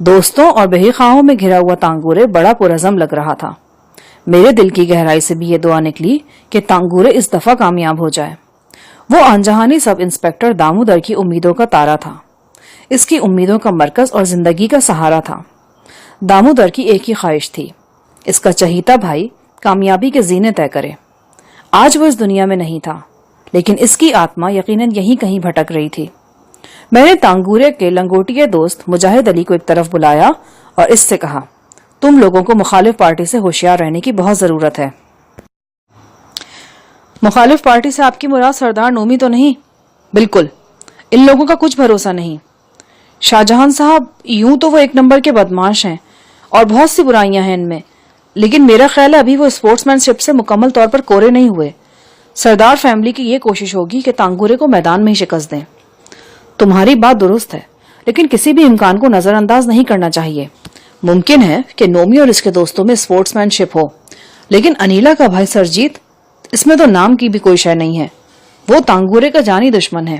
دوستوں اور بہی خواہوں میں گھرا ہوا تانگورے بڑا پرعزم لگ رہا تھا. میرے دل کی گہرائی سے بھی یہ دعا نکلی کہ تانگورے اس دفعہ کامیاب ہو جائے. وہ انجہانی سب انسپکٹر دامودر کی امیدوں کا تارا تھا. اس کی امیدوں کا مرکز اور زندگی کا سہارا تھا. دامودر کی ایک ہی خواہش تھی, اس کا چہیتا بھائی کامیابی کے زینے طے کرے. آج وہ اس دنیا میں نہیں تھا, لیکن اس کی آتما یقیناً یہیں کہیں بھٹک رہی تھی. میں نے تانگورے کے لنگوٹیے دوست مجاہد علی کو ایک طرف بلایا اور اس سے کہا, تم لوگوں کو مخالف پارٹی سے ہوشیار رہنے کی بہت ضرورت ہے. مخالف پارٹی سے آپ کی مراد سردار نومی تو نہیں؟ بالکل, ان لوگوں کا کچھ بھروسہ نہیں. شاہجہان صاحب, یوں تو وہ ایک نمبر کے بدماش ہیں اور بہت سی برائیاں ہیں ان میں, لیکن میرا خیال ہے ابھی وہ اسپورٹس مین شپ سے مکمل طور پر کورے نہیں ہوئے. سردار فیملی کی یہ کوشش ہوگی کہ تانگورے کو میدان میں ہی شکست دیں. تمہاری بات درست ہے, لیکن کسی بھی امکان کو نظر انداز نہیں کرنا چاہیے. ممکن ہے کہ نومی اور اس کے دوستوں میں اسپورٹس مین شپ ہو, لیکن انیلا کا بھائی سرجیت, اس میں تو نام کی بھی کوئی شے نہیں ہے. وہ تانگورے کا جانی دشمن ہے.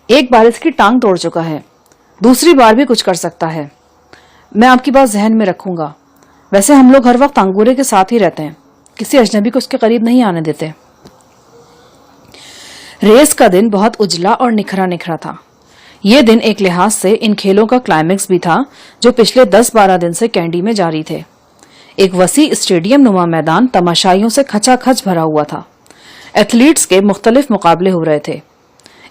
ایک بار اس کی ٹانگ توڑ چکا ہے, دوسری بار بھی کچھ کر سکتا ہے. میں آپ کی بات ذہن میں رکھوں گا. ویسے ہم لوگ ہر وقت تانگورے کے ساتھ ہی رہتے ہیں, کسی اجنبی کو اس کے قریب نہیں آنے دیتے. ریس کا دن بہت اجلا اور نکھرا نکھرا تھا. یہ دن ایک لحاظ سے ان کھیلوں کا کلائمیکس بھی تھا جو پچھلے 10-12 دن سے کینڈی میں جاری تھے. ایک وسیع اسٹیڈیم نما میدان تماشائیوں سے کھچا کھچ بھرا ہوا تھا. ایتھلیٹس کے مختلف مقابلے ہو رہے تھے.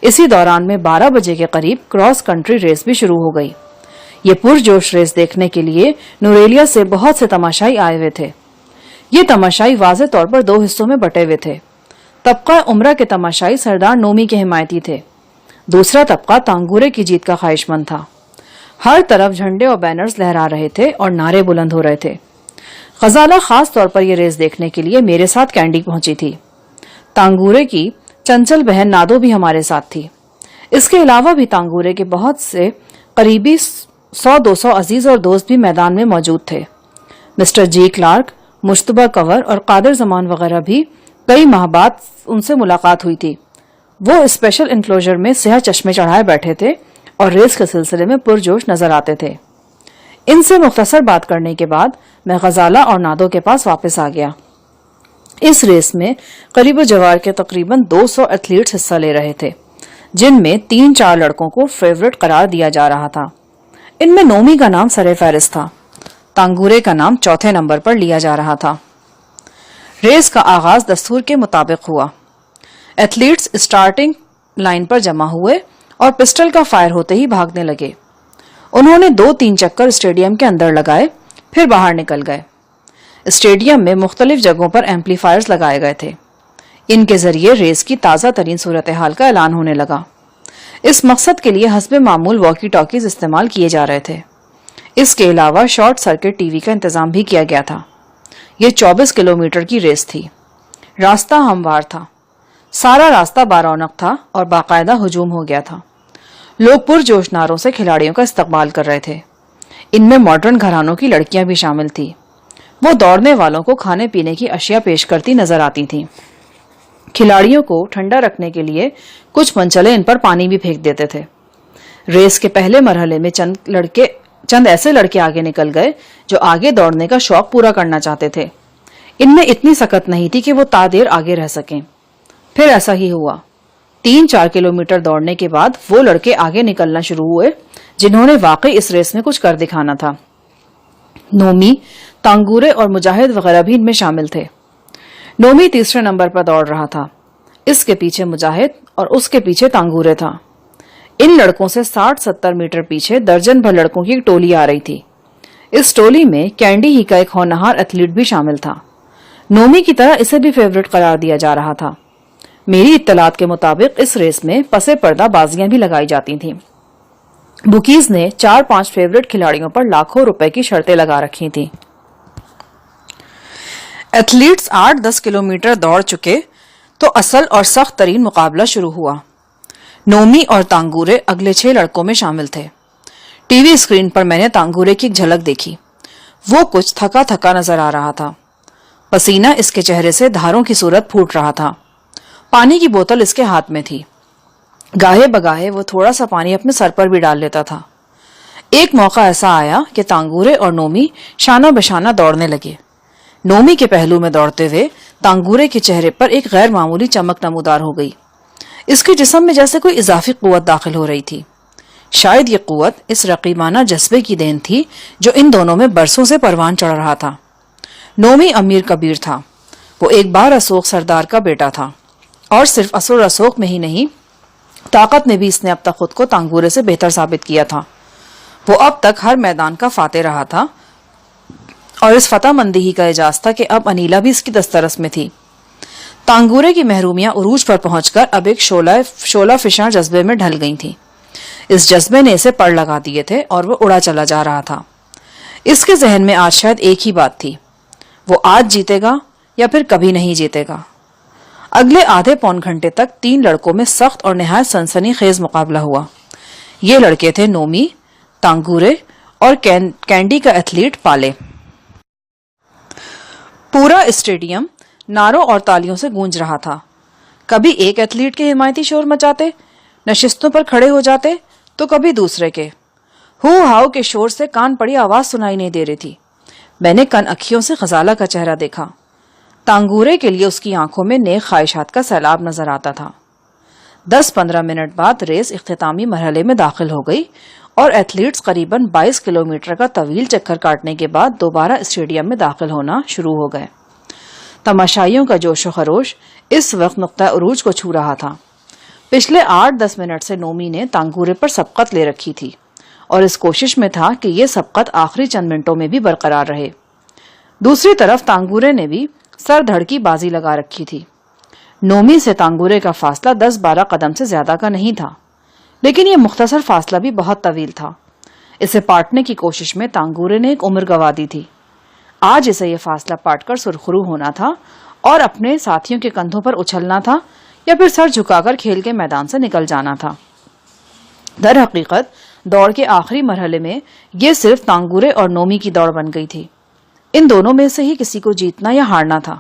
اسی دوران میں 12 بجے کے قریب کراس کنٹری ریس بھی شروع ہو گئی. یہ پرجوش ریس دیکھنے کے لیے نوریلیا سے بہت سے تماشائی آئے ہوئے تھے. یہ تماشائی واضح طور پر 2 حصوں میں بٹے ہوئے تھے. طبقہ عمرہ کے تماشائی سردار نومی کے حمایتی تھے. دوسرا طبقہ تانگورے کی جیت کا خواہش مند تھا. ہر طرف جھنڈے اور بینرز لہرا رہے تھے اور نعرے بلند ہو رہے تھے. غزالہ خاص طور پر یہ ریس دیکھنے کے لیے میرے ساتھ کینڈی پہنچی تھی. تانگورے کی چنچل بہن نادو بھی ہمارے ساتھ تھی. اس کے علاوہ بھی تانگورے کے بہت سے قریبی 100-200 عزیز اور دوست بھی میدان میں موجود تھے. مسٹر جی کلارک, مشتبہ کنور اور قادر زمان وغیرہ بھی. کئی ماہ بعد ان سے ملاقات ہوئی تھی. وہ اسپیشل انکلوژر میں سیاہ چشمے چڑھائے بیٹھے تھے اور ریس کے سلسلے میں پرجوش نظر آتے تھے. ان سے مختصر بات کرنے کے بعد میں غزالہ اور نادو کے پاس واپس آ گیا. اس ریس میں قریب و جوار کے تقریباً 200 ایتھلیٹس حصہ لے رہے تھے, جن میں 3-4 لڑکوں کو فیورٹ قرار دیا جا رہا تھا. ان میں نومی کا نام سر فہرست تھا. تانگورے کا نام چوتھے نمبر پر لیا جا رہا تھا. ریس کا آغاز دستور کے مطابق ہوا. ایتھلیٹس اسٹارٹنگ لائن پر جمع ہوئے اور پسٹل کا فائر ہوتے ہی بھاگنے لگے. انہوں نے 2-3 چکر اسٹیڈیم کے اندر لگائے, پھر باہر نکل گئے. اسٹیڈیم میں مختلف جگہوں پر ایمپلیفائرز لگائے گئے تھے. ان کے ذریعے ریس کی تازہ ترین صورتحال کا اعلان ہونے لگا. اس مقصد کے لیے حسب معمول واکی ٹاکیز استعمال کیے جا رہے تھے. اس کے علاوہ شارٹ سرکٹ ٹی وی کا انتظام بھی کیا گیا تھا. یہ 24 کلومیٹر کی ریس تھی. راستہ ہموار تھا. سارا راستہ بارونق تھا اور باقاعدہ ہجوم ہو گیا تھا. لوگ پرجوش نعروں سے کھلاڑیوں کا استقبال کر رہے تھے. ان میں ماڈرن گھرانوں کی لڑکیاں بھی شامل تھی. وہ دوڑنے والوں کو کھانے پینے کی اشیاء پیش کرتی نظر آتی تھیں. کھلاڑیوں کو ٹھنڈا رکھنے کے لیے کچھ منچلے ان پر پانی بھی پھینک دیتے تھے. ریس کے پہلے مرحلے میں چند ایسے لڑکے آگے نکل گئے جو آگے دوڑنے کا شوق پورا کرنا چاہتے تھے. ان میں اتنی سکت نہیں تھی کہ وہ تا دیر آگے رہ سکیں. پھر ایسا ہی ہوا. 3-4 کلومیٹر دوڑنے کے بعد وہ لڑکے آگے نکلنا شروع ہوئے جنہوں نے واقعی اس ریس میں کچھ کر دکھانا تھا. نومی, تانگورے اور مجاہد وغیرہ بھی ان میں شامل تھے. نومی تیسرے نمبر پر دوڑ رہا تھا. اس کے پیچھے مجاہد اور اس کے پیچھے تانگورے تھا. ان لڑکوں سے 60-70 میٹر پیچھے درجن بھر لڑکوں کی ایک ٹولی آ رہی تھی. اس ٹولی میں کینڈی ہی کا ایک ہونہار ایتھلیٹ بھی شامل تھا. نومی کی طرح اسے بھی فیورٹ قرار دیا جا رہا تھا. میری اطلاعات کے مطابق اس ریس میں پس پردہ بازیاں بھی لگائی جاتی تھیں. بکیز نے 4-5 فیورٹ کھلاڑیوں پر لاکھوں روپے کی شرطیں لگا رکھی تھیں. ایتھلیٹس 8-10 کلومیٹر دوڑ چکے تو اصل اور سخت ترین مقابلہ شروع ہوا. نومی اور تانگورے اگلے 6 لڑکوں میں شامل تھے. ٹی وی اسکرین پر میں نے تانگورے کی ایک جھلک دیکھی. وہ کچھ تھکا تھکا نظر آ رہا تھا. پسینہ اس کے چہرے سے دھاروں کی صورت پھوٹ رہا تھا. پانی کی بوتل اس کے ہاتھ میں تھی. گاہے بگاہے وہ تھوڑا سا پانی اپنے سر پر بھی ڈال لیتا تھا. ایک موقع ایسا آیا کہ تانگورے اور نومی شانہ بشانہ دوڑنے لگے. نومی کے پہلو میں دوڑتے ہوئے تانگورے کے چہرے پر ایک غیر معمولی چمک نمودار ہو گئی. اس کے جسم میں جیسے کوئی اضافی قوت داخل ہو رہی تھی. شاید یہ قوت اس رقیبانہ جذبے کی دین تھی جو ان دونوں میں برسوں سے پروان چڑھ رہا تھا. نومی امیر کبیر تھا. وہ ایک بار رسوخ سردار کا بیٹا تھا اور صرف اثر و رسوخ میں ہی نہیں، طاقت میں بھی اس نے اب تک خود کو تانگورے سے بہتر ثابت کیا تھا. وہ اب تک ہر میدان کا فاتح رہا تھا اور اس فتح مندی ہی کا اعجاز تھا کہ اب انیلا بھی اس کی دسترس میں تھی. تانگورے کی محرومیاں عروج پر پہنچ کر اب ایک شعلہ فشاں جذبے میں ڈھل گئی تھیں. اس جذبے نے اسے پڑ لگا دیے تھے اور وہ اڑا چلا جا رہا تھا. اس کے ذہن میں آج شاید ایک ہی بات تھی، وہ آج جیتے گا یا پھر کبھی نہیں جیتے گا. اگلے آدھے پون گھنٹے تک 3 لڑکوں میں سخت اور نہایت سنسنی خیز مقابلہ ہوا. یہ لڑکے تھے نومی، تانگورے اور کینڈی کا ایتھلیٹ پالے. پورا اسٹیڈیم نعروں اور تالیوں سے گونج رہا تھا. کبھی ایک ایتھلیٹ کے حمایتی شور مچاتے، نشستوں پر کھڑے ہو جاتے، تو کبھی دوسرے کے. ہو ہاؤ کے شور سے کان پڑی آواز سنائی نہیں دے رہی تھی. میں نے کن اکھیوں سے غزالہ کا چہرہ دیکھا. تانگورے کے لیے اس کی آنکھوں میں نیک خواہشات کا سیلاب نظر آتا تھا. 10-15 منٹ بعد ریس اختتامی مرحلے میں داخل ہو گئی اور ایتھلیٹس قریباً 22 کلومیٹر کا طویل چکر کاٹنے کے بعد دوبارہ اسٹیڈیم میں داخل ہونا شروع ہو گئے. تماشائیوں کا جوش و خروش اس وقت نقطہ عروج کو چھو رہا تھا. پچھلے 8-10 منٹ سے نومی نے تانگورے پر سبقت لے رکھی تھی اور اس کوشش میں تھا کہ یہ سبقت آخری چند منٹوں میں بھی برقرار رہے. دوسری طرف تانگورے نے بھی سر دھڑ کی بازی لگا رکھی تھی. نومی سے تانگورے کا فاصلہ 10-12 قدم سے زیادہ کا نہیں تھا، لیکن یہ مختصر فاصلہ بھی بہت طویل تھا. اسے پاٹنے کی کوشش میں تانگورے نے ایک عمر گنوا دی تھی. آج اسے یہ فاصلہ پاٹ کر سرخرو ہونا تھا اور اپنے ساتھیوں کے کندھوں پر اچھلنا تھا یا پھر سر جھکا کر کھیل کے میدان سے نکل جانا تھا. در حقیقت دوڑ کے آخری مرحلے میں یہ صرف تانگورے اور نومی کی دوڑ بن گئی تھی. ان دونوں میں سے ہی کسی کو جیتنا یا ہارنا تھا.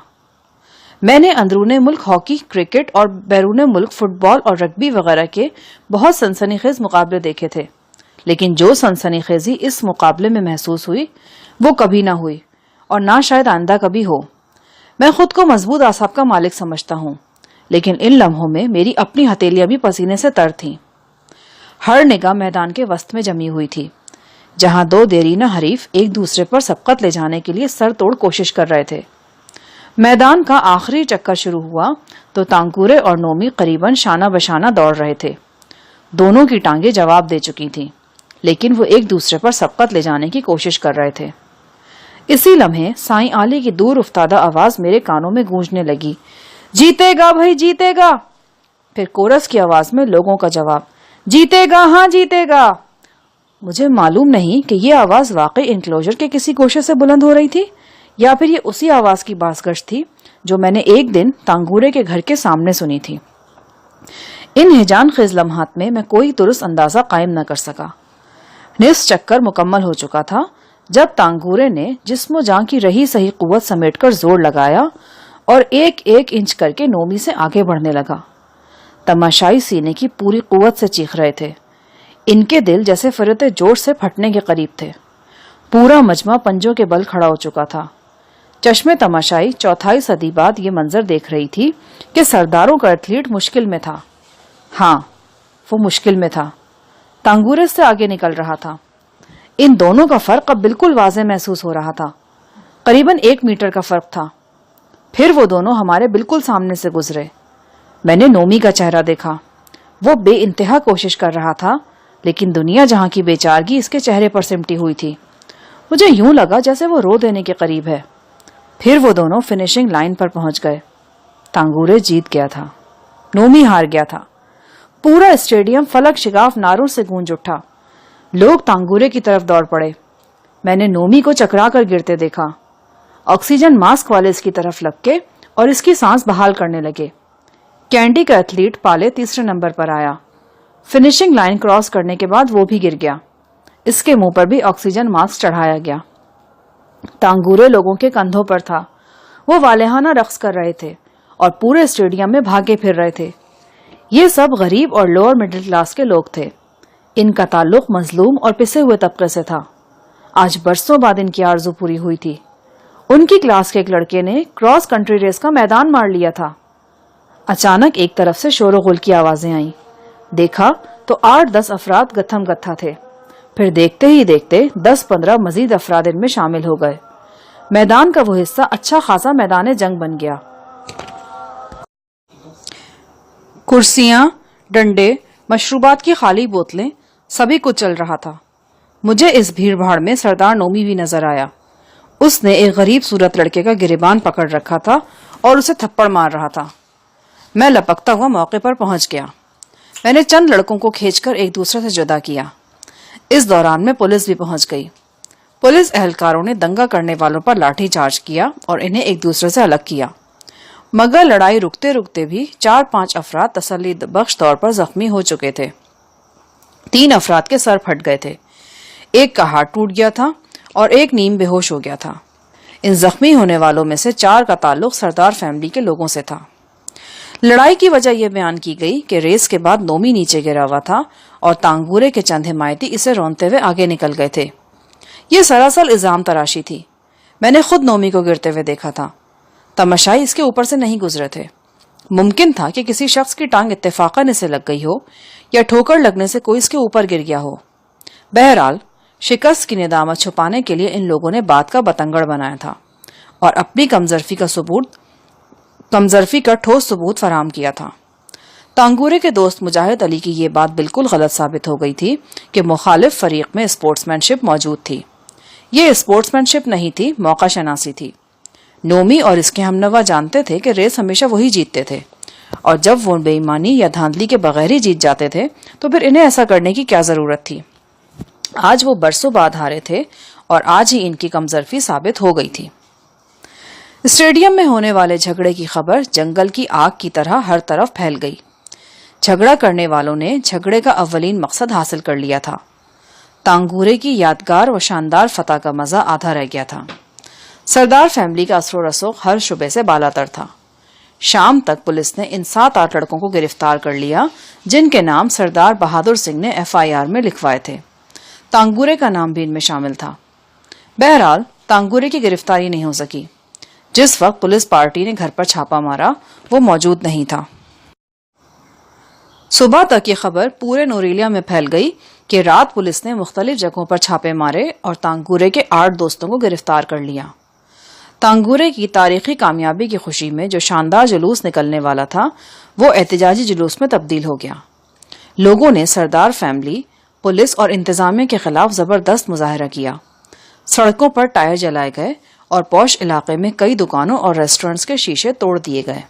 میں نے اندرون ملک ہاکی، کرکٹ اور بیرون ملک فٹ بال اور رگبی وغیرہ کے بہت سنسنی خیز مقابلے دیکھے تھے، لیکن جو سنسنی خیزی اس مقابلے میں محسوس ہوئی وہ کبھی نہ ہوئی اور نہ شاید آئندہ کبھی ہو. میں خود کو مضبوط اعصاب کا مالک سمجھتا ہوں، لیکن ان لمحوں میں میری اپنی ہتھیلیاں بھی پسینے سے تر تھیں. ہر نگاہ میدان کے وسط میں جمی ہوئی تھی، جہاں 2 دیرینہ حریف ایک دوسرے پر سبقت لے جانے کے لیے سر توڑ کوشش کر رہے تھے. میدان کا آخری چکر شروع ہوا تو تانگورے اور نومی قریباً شانہ بشانہ دوڑ رہے تھے. دونوں کی ٹانگیں جواب دے چکی تھیں، لیکن وہ ایک دوسرے پر سبقت لے جانے کی کوشش کر رہے تھے. اسی لمحے سائیں علی کی دور افتادہ آواز میرے کانوں میں گونجنے لگی، جیتے گا بھائی جیتے گا. پھر کورس کی آواز میں لوگوں کا جواب، جیتے گا ہاں جیتے گا. مجھے معلوم نہیں کہ یہ آواز واقعی انکلوژر کے کسی گوشے سے بلند ہو رہی تھی یا پھر یہ اسی آواز کی بازگشت تھی جو میں نے ایک دن تانگورے کے گھر کے سامنے سنی تھی. ان ہیجان خیز لمحات میں کوئی درست اندازہ قائم نہ کر سکا. نصف چکر مکمل ہو چکا تھا جب تانگورے نے جسم و جان کی رہی صحیح قوت سمیٹ کر زور لگایا اور ایک انچ کر کے نومی سے آگے بڑھنے لگا. تماشائی سینے کی پوری قوت سے چیخ رہے تھے. ان کے دل جیسے فرتے جوش سے پھٹنے کے قریب تھے. پورا مجمع پنجوں کے بل کھڑا ہو چکا تھا. چشمے تماشائی 4 صدی بعد یہ منظر دیکھ رہی تھی کہ سرداروں کا ایتھلیٹ مشکل میں تھا. ہاں وہ مشکل میں تھا. تانگورے سے آگے نکل رہا تھا. ان دونوں کا فرق اب بالکل واضح محسوس ہو رہا تھا. قریباً 1 میٹر کا فرق تھا. پھر وہ دونوں ہمارے بالکل سامنے سے گزرے. میں نے نومی کا چہرہ دیکھا. وہ بے انتہا کوشش کر رہا تھا، لیکن دنیا جہاں کی بے چارگی اس کے چہرے پر سمٹی ہوئی تھی. مجھے یوں لگا جیسے وہ رو دینے کے قریب ہے. پھر وہ دونوں فنیشنگ لائن پر پہنچ گئے. تانگورے جیت گیا تھا، نومی ہار گیا تھا. پورا اسٹیڈیم فلک شگاف نعروں سے گونج اٹھا. لوگ تانگورے کی طرف دوڑ پڑے. میں نے نومی کو چکرا کر گرتے دیکھا. آکسیجن ماسک والے اس کی طرف لگ کے اور اس کی سانس بحال کرنے لگے. کینڈی کا ایتھلیٹ پالے 3 نمبر پر آیا. فنیشنگ لائن کراس کرنے کے بعد وہ بھی گر گیا. اس کے منہ پر بھی آکسیجن ماسک چڑھایا گیا. تانگورے لوگوں کے کندھوں پر تھا. وہ والہانہ رقص کر رہے تھے اور پورے اسٹیڈیم میں بھاگے پھر رہے تھے. یہ سب غریب اور لوور مڈل کلاس کے لوگ تھے. ان کا تعلق مظلوم اور پسے ہوئے طبقے سے تھا. آج برسوں بعد ان کی آرزو پوری ہوئی تھی. ان کی کلاس کے ایک لڑکے نے کراس کنٹری ریس کا میدان مار لیا تھا. اچانک ایک طرف سے شور و غل کی آوازیں آئیں. دیکھا تو 8-10 افراد گتھم گتھا تھے. پھر دیکھتے ہی دیکھتے 10-15 مزید افراد ان میں شامل ہو گئے. میدان کا وہ حصہ اچھا خاصا میدان جنگ بن گیا. کرسیاں، ڈنڈے، مشروبات کی خالی بوتلیں، سبھی کچھ چل رہا تھا. مجھے اس بھیڑ بھاڑ میں سردار نومی بھی نظر آیا. اس نے ایک غریب صورت لڑکے کا گریبان پکڑ رکھا تھا اور اسے تھپڑ مار رہا تھا. میں لپکتا ہوا موقع پر پہنچ گیا. میں نے چند لڑکوں کو کھینچ کر ایک دوسرے سے جدا کیا. اس دوران میں پولیس بھی پہنچ گئی. پولیس اہلکاروں نے دنگا کرنے والوں پر لاٹھی چارج کیا اور انہیں ایک دوسرے سے الگ کیا. مگر لڑائی رکتے رکتے بھی 4-5 افراد تسلی بخش طور پر زخمی ہو چکے تھے. 3 افراد کے سر پھٹ گئے تھے، ایک کا ہاتھ ٹوٹ گیا تھا اور ایک نیم بے ہوش ہو گیا تھا. ان زخمی ہونے والوں میں سے 4 کا تعلق سردار فیملی کے لوگوں سے تھا. لڑائی کی وجہ یہ بیان کی گئی کہ ریس کے بعد نومی نیچے گرا ہوا تھا اور تانگورے کے چند حمایتی اسے رونتے ہوئے آگے نکل گئے تھے. یہ سراسر الزام تراشی تھی. میں نے خود نومی کو گرتے ہوئے دیکھا تھا. تماشائی اس کے اوپر سے نہیں گزرے تھے. ممکن تھا کہ کسی شخص کی ٹانگ اتفاقاً اسے لگ گئی ہو یا ٹھوکر لگنے سے کوئی اس کے اوپر گر گیا ہو. بہرحال شکست کی ندامت چھپانے کے لیے ان لوگوں نے بات کا بتنگڑ بنایا تھا اور اپنی کمزرفی کا ٹھوس ثبوت فراہم کیا تھا. تانگورے کے دوست مجاہد علی کی یہ بات بالکل غلط ثابت ہو گئی تھی کہ مخالف فریق میں اسپورٹس مین شپ موجود تھی. یہ اسپورٹس مین شپ نہیں تھی، موقع شناسی تھی. نومی اور اس کے ہمنوا جانتے تھے کہ ریس ہمیشہ وہی جیتتے تھے اور جب وہ بے ایمانی یا دھاندلی کے بغیر ہی جیت جاتے تھے تو پھر انہیں ایسا کرنے کی کیا ضرورت تھی. آج وہ برسوں بعد ہارے تھے اور آج ہی ان کی کمزرفی ثابت ہو گئی تھی. اسٹیڈیم میں ہونے والے جھگڑے کی خبر جنگل کی آگ کی طرح ہر طرف پھیل گئی. جھگڑا کرنے والوں نے جھگڑے کا اولین مقصد حاصل کر لیا تھا. تانگورے کی یادگار و شاندار فتح کا مزہ آدھا رہ گیا تھا. سردار فیملی کا اثر و رسوخ ہر شعبے سے بالاتر تھا. شام تک پولیس نے ان 7-8 لڑکوں کو گرفتار کر لیا جن کے نام سردار بہادر سنگھ نے FIR میں لکھوائے تھے. تانگورے کا نام بھی ان میں شامل تھا. بہرحال تانگورے کی گرفتاری نہیں ہو سکی. جس وقت پولیس پارٹی نے گھر پر چھاپا مارا وہ موجود نہیں تھا. صبح تک یہ خبر پورے نوریلیا میں پھیل گئی کہ رات پولیس نے مختلف جگہوں پر چھاپے مارے اور تانگورے کے 8 دوستوں کو گرفتار کر لیا. تانگورے کی تاریخی کامیابی کی خوشی میں جو شاندار جلوس نکلنے والا تھا وہ احتجاجی جلوس میں تبدیل ہو گیا. لوگوں نے سردار فیملی، پولیس اور انتظامیہ کے خلاف زبردست مظاہرہ کیا. سڑکوں پر ٹائر جلائے گئے اور پوش علاقے میں کئی دکانوں اور ریسٹورنٹس کے شیشے توڑ دیے گئے.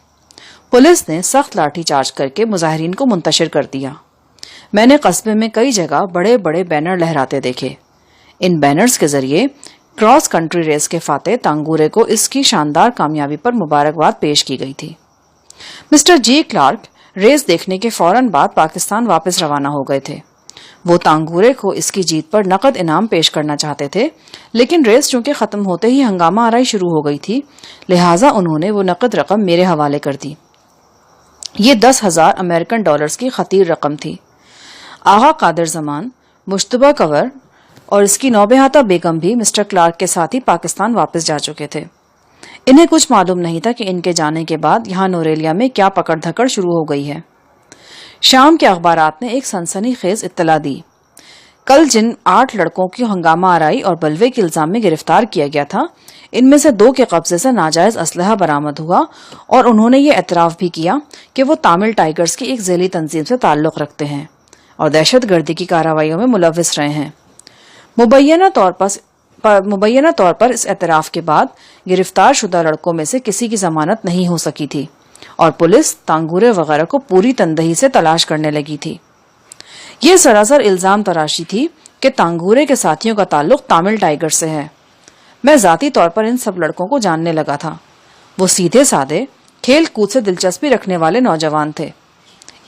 پولیس نے سخت لاٹھی چارج کر کے مظاہرین کو منتشر کر دیا. میں نے قصبے میں کئی جگہ بڑے بڑے بینر لہراتے دیکھے. ان بینرز کے ذریعے کراس کنٹری ریس کے فاتح تانگورے کو اس کی شاندار کامیابی پر مبارکباد پیش کی گئی تھی. مسٹر جی کلارک ریس دیکھنے کے فوراً بعد پاکستان واپس روانہ ہو گئے تھے. وہ تانگورے کو اس کی جیت پر نقد انعام پیش کرنا چاہتے تھے، لیکن ریس چونکہ ختم ہوتے ہی ہنگامہ آرائی شروع ہو گئی تھی، لہٰذا انہوں نے وہ نقد رقم میرے حوالے کر دی. یہ $10,000 کی خطیر رقم تھی. آغا قادر زمان، مشتبہ کنور اور اس کی نوبہاتہ بیگم بھی مسٹر کلارک کے ساتھ ہی پاکستان واپس جا چکے تھے. انہیں کچھ معلوم نہیں تھا کہ ان کے جانے کے بعد یہاں نوریلیا میں کیا پکڑ دھکڑ شروع ہو گئی ہے. شام کے اخبارات نے ایک سنسنی خیز اطلاع دی. کل جن 8 لڑکوں کی ہنگامہ آرائی اور بلوے کے الزام میں گرفتار کیا گیا تھا، ان میں سے 2 کے قبضے سے ناجائز اسلحہ برآمد ہوا اور انہوں نے یہ اعتراف بھی کیا کہ وہ تامل ٹائیگرز کی ایک ذیلی تنظیم سے تعلق رکھتے ہیں اور دہشت گردی کی کارروائیوں میں ملوث رہے ہیں. مبینہ طور پر اس اعتراف کے بعد گرفتار شدہ لڑکوں میں سے کسی کی ضمانت نہیں ہو سکی تھی اور پولیس تانگورے وغیرہ کو پوری تندہی سے تلاش کرنے لگی تھی. یہ سراسر الزام تراشی تھی کہ تانگورے کے ساتھیوں کا تعلق تامل ٹائیگر سے ہے. میں ذاتی طور پر ان سب لڑکوں کو جاننے لگا تھا. وہ سیدھے سادے، کھیل کود سے دلچسپی رکھنے والے نوجوان تھے.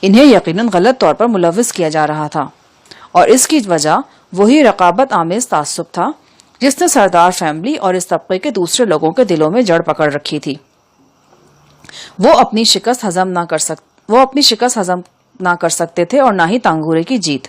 انہیں یقیناً غلط طور پر ملوث کیا جا رہا تھا اور اس کی وجہ وہی رقابت آمیز تعصب تھا جس نے سردار فیملی اور اس طبقے کے دوسرے لوگوں کے دلوں میں جڑ پکڑ رکھی تھی. وہ اپنی شکست ہضم نہ کر سکتے تھے اور نہ ہی تانگورے کی جیت.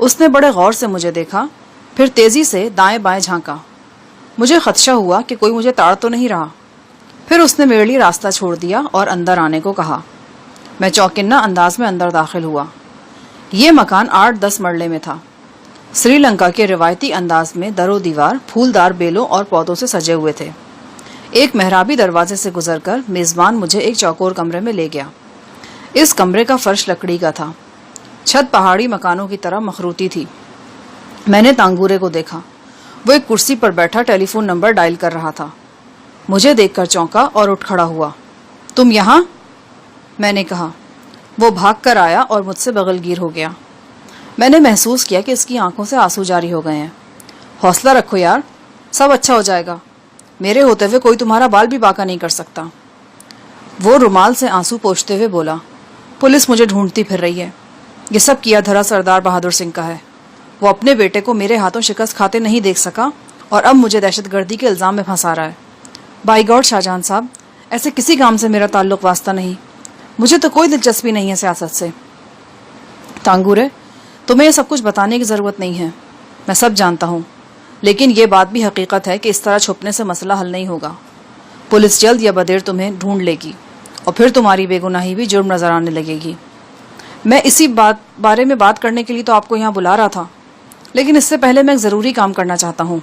اس نے بڑے غور سے مجھے دیکھا، پھر تیزی سے دائیں بائیں جھانکا۔ مجھے خدشہ ہوا کہ کوئی مجھے تاڑ تو نہیں رہا۔ پھر اس نے میرے لیے راستہ چھوڑ دیا اور اندر آنے کو کہا۔ میں چوکنہ انداز میں اندر داخل ہوا۔ یہ مکان 8-10 مرلے میں تھا۔ سری لنکا کے روایتی انداز میں در و دیوار پھولدار بیلوں اور پودوں سے سجے ہوئے تھے۔ ایک محرابی دروازے سے گزر کر میزبان مجھے ایک چوکور کمرے میں لے گیا۔ اس کمرے کا فرش لکڑی کا تھا۔ چھت پہاڑی مکانوں کی طرح مخروطی تھی۔ میں نے تانگورے کو دیکھا۔ وہ ایک کرسی پر بیٹھا ٹیلی فون نمبر ڈائل کر رہا تھا۔ مجھے دیکھ کر چونکا اور اٹھ کھڑا ہوا۔ تم یہاں؟ میں نے کہا۔ وہ بھاگ کر آیا اور مجھ سے بغل گیر ہو گیا۔ میں نے محسوس کیا کہ اس کی آنکھوں سے آنسو جاری ہو گئے ہیں۔ حوصلہ رکھو یار، سب اچھا ہو جائے گا۔ میرے ہوتے ہوئے کوئی تمہارا بال بھی باقا نہیں کر سکتا۔ وہ رومال سے آنسو پوچھتے ہوئے بولا، پولیس مجھے ڈھونڈتی پھر رہی ہے۔ یہ سب کیا دھرا سردار بہادر سنگھ کا ہے۔ وہ اپنے بیٹے کو میرے ہاتھوں شکست کھاتے نہیں دیکھ سکا اور اب مجھے دہشت گردی کے الزام میں پھنسا رہا ہے۔ بائی گاڈ شاہجہان صاحب، ایسے کسی کام سے میرا تعلق واسطہ نہیں۔ مجھے تو کوئی دلچسپی نہیں ہے سیاست سے۔ تانگورے، تمہیں یہ سب کچھ بتانے کی ضرورت نہیں ہے، میں سب جانتا ہوں، لیکن یہ بات بھی حقیقت ہے کہ اس طرح چھپنے سے مسئلہ حل نہیں ہوگا۔ پولیس جلد یا بدیر تمہیں ڈھونڈ لے گی اور پھر تمہاری بے گناہی بھی جرم نظر آنے لگے گی۔ میں اسی بارے میں بات کرنے کے لیے تو آپ کو یہاں بلا رہا تھا، لیکن اس سے پہلے میں ایک ضروری کام کرنا چاہتا ہوں۔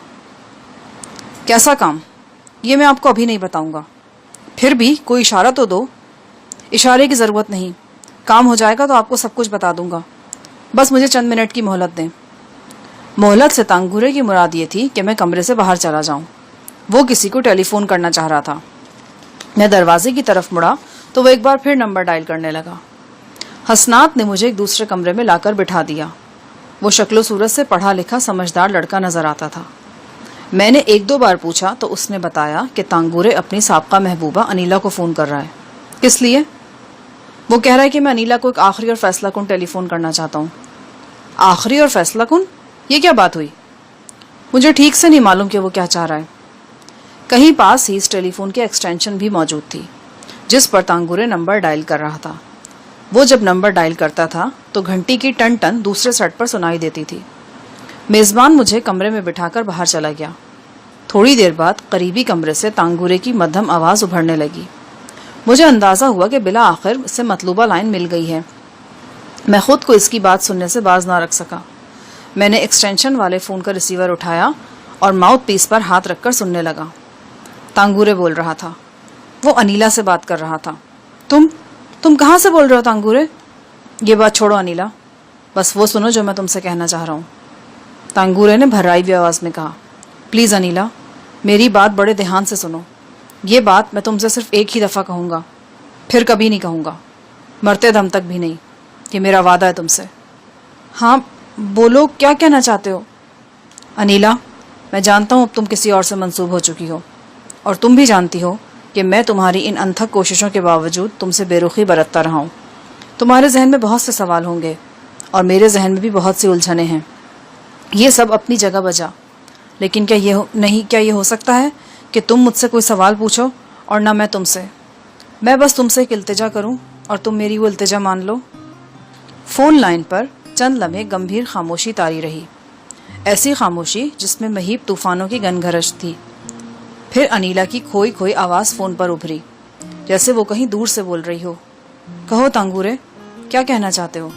کیسا کام؟ یہ میں آپ کو ابھی نہیں بتاؤں گا۔ پھر بھی کوئی اشارہ تو دو۔ اشارے کی ضرورت نہیں، کام ہو جائے گا تو آپ کو سب کچھ بتا دوں گا، بس مجھے چند منٹ کی مہلت دیں۔ مہلت سے تانگورے کی مراد یہ تھی کہ میں کمرے سے باہر چلا جاؤں۔ وہ کسی کو ٹیلی فون کرنا چاہ رہا تھا۔ میں دروازے کی طرف مڑا تو وہ ایک بار پھر نمبر ڈائل کرنے لگا۔ حسنات نے مجھے ایک دوسرے کمرے میں لا کر بٹھا دیا۔ وہ شکل و صورت سے پڑھا لکھا سمجھدار لڑکا نظر آتا تھا۔ میں نے 1-2 بار پوچھا تو اس نے بتایا کہ تانگورے اپنی سابقہ محبوبہ انیلا کو فون کر رہا ہے۔ کس لیے؟ وہ کہہ رہا ہے کہ میں انیلا کو ایک آخری اور فیصلہ کن ٹیلی فون کرنا چاہتا ہوں۔ آخری اور فیصلہ کن؟ یہ کیا بات ہوئی؟ مجھے ٹھیک سے نہیں معلوم کہ وہ کیا چاہ رہا ہے۔ کہیں پاس ہی اس ٹیلی فون کی ایکسٹینشن بھی موجود تھی جس پر تانگورے نمبر ڈائل کر رہا تھا۔ وہ جب نمبر ڈائل کرتا تھا تو گھنٹی کی ٹن ٹن دوسرے سیٹ پر سنائی دیتی تھی۔ میزبان مجھے کمرے میں بٹھا کر باہر چلا گیا۔ تھوڑی دیر بعد قریبی کمرے سے تانگورے کی مدھم آواز ابھرنے لگی۔ مجھے اندازہ ہوا کہ بلا آخر اس سے مطلوبہ لائن مل گئی ہے۔ میں خود کو اس کی بات سننے سے باز نہ رکھ سکا۔ میں نے ایکسٹینشن والے فون کا ریسیور اٹھایا اور ماؤتھ پیس پر ہاتھ رکھ کر سننے لگا۔ تانگورے بول رہا تھا۔ وہ انیلا سے بات کر رہا تھا۔ تم کہاں سے بول رہے ہو تانگورے؟ یہ بات چھوڑو انیلا، بس وہ سنو جو میں تم سے کہنا چاہ رہا ہوں۔ تانگورے نے بھرائی ہوئی آواز میں کہا، پلیز انیلا، میری بات بڑے دھیان سے سنو۔ یہ بات میں تم سے صرف ایک ہی دفعہ کہوں گا، پھر کبھی نہیں کہوں گا، مرتے دم تک بھی نہیں۔ یہ میرا وعدہ ہے تم سے۔ ہاں بولو، کیا کہنا چاہتے ہو؟ انیلا، میں جانتا ہوں اب تم کسی اور سے منسوب ہو چکی ہو، اور تم بھی جانتی ہو کہ میں تمہاری ان انتھک کوششوں کے باوجود تم سے بے رخی برتتا رہا ہوں۔ تمہارے ذہن میں بہت سے سوال ہوں گے اور میرے ذہن میں بھی بہت سی الجھنیں ہیں۔ یہ سب اپنی جگہ بجا، لیکن کیا یہ ہو سکتا ہے کہ تم مجھ سے کوئی سوال پوچھو اور نہ میں تم سے؟ میں بس تم سے ایک التجا کروں اور تم میری وہ التجا مان لو۔ فون لائن پر چند لمحے گمبھیر خاموشی طاری رہی، ایسی خاموشی جس میں مہیب طوفانوں کی گنگھرش تھی۔ پھر انیلا کی کھوئی کھوئی آواز فون پر ابھری، جیسے وہ کہیں دور سے بول رہی ہو۔ کہو تانگورے، کیا کہنا چاہتے ہو؟